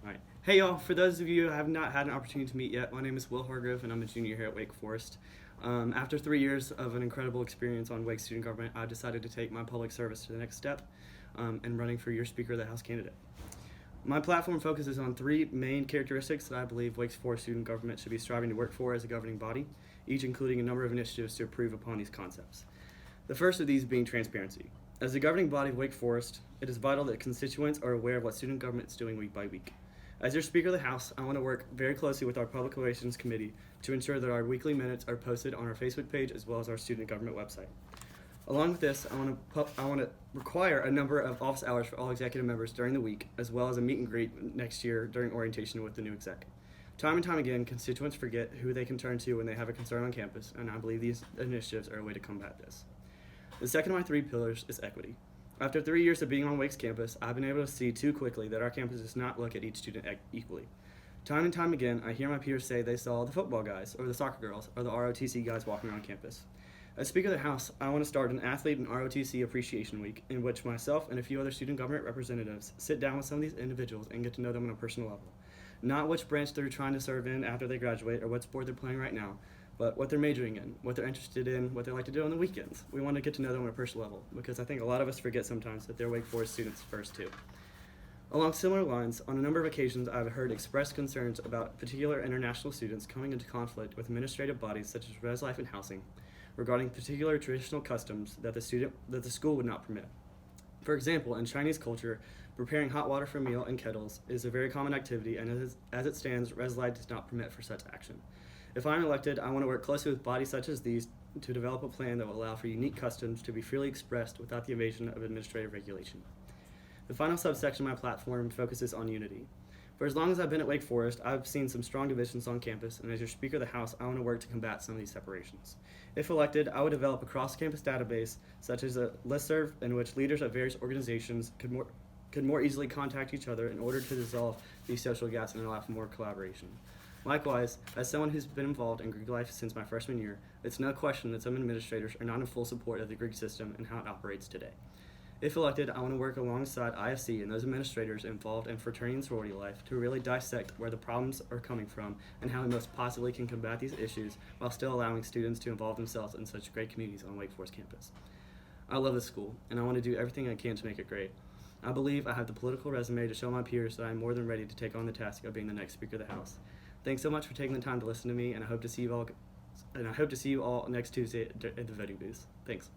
Alright. Hey y'all, for those of you who have not had an opportunity to meet yet, my name is Will Hargrove and I'm a junior here at Wake Forest. After 3 years of an incredible experience on Wake student government, I decided to take my public service to the next step and running for your Speaker of the House candidate. My platform focuses on three main characteristics that I believe Wake Forest student government should be striving to work for as a governing body, each including a number of initiatives to improve upon these concepts. The first of these being transparency. As the governing body of Wake Forest, it is vital that constituents are aware of what student government is doing week by week. As your Speaker of the House, I want to work very closely with our Public Relations Committee to ensure that our weekly minutes are posted on our Facebook page as well as our student government website. Along with this, I want to require a number of office hours for all executive members during the week, as well as a meet and greet next year during orientation with the new exec. Time and time again, constituents forget who they can turn to when they have a concern on campus, and I believe these initiatives are a way to combat this. The second of my three pillars is equity. After 3 years of being on Wake's campus, I've been able to see too quickly that our campus does not look at each student equally. Time and time again, I hear my peers say they saw the football guys, or the soccer girls, or the ROTC guys walking around campus. As Speaker of the House, I want to start an Athlete and ROTC Appreciation Week, in which myself and a few other student government representatives sit down with some of these individuals and get to know them on a personal level. Not which branch they're trying to serve in after they graduate, or what sport they're playing right now, but what they're majoring in, what they're interested in, what they like to do on the weekends. We want to get to know them on a personal level, because I think a lot of us forget sometimes that they're Wake Forest students first too. Along similar lines, on a number of occasions I've heard expressed concerns about particular international students coming into conflict with administrative bodies such as Res Life and Housing regarding particular traditional customs that the school would not permit. For example, in Chinese culture, preparing hot water for a meal in kettles is a very common activity, and as it stands, Res Life does not permit for such action. If I'm elected, I want to work closely with bodies such as these to develop a plan that will allow for unique customs to be freely expressed without the evasion of administrative regulation. The final subsection of my platform focuses on unity. For as long as I've been at Wake Forest, I've seen some strong divisions on campus, and as your Speaker of the House, I want to work to combat some of these separations. If elected, I would develop a cross-campus database, such as a listserv in which leaders of various organizations could more easily contact each other in order to dissolve these social gaps and allow for more collaboration. Likewise, as someone who's been involved in Greek life since my freshman year, it's no question that some administrators are not in full support of the Greek system and how it operates today. If elected, I want to work alongside IFC and those administrators involved in fraternity and sorority life to really dissect where the problems are coming from and how we most possibly can combat these issues while still allowing students to involve themselves in such great communities on Wake Forest campus. I love this school, and I want to do everything I can to make it great. I believe I have the political resume to show my peers that I am more than ready to take on the task of being the next Speaker of the House. Thanks so much for taking the time to listen to me, and I hope to see you all next Tuesday at the voting booth. Thanks.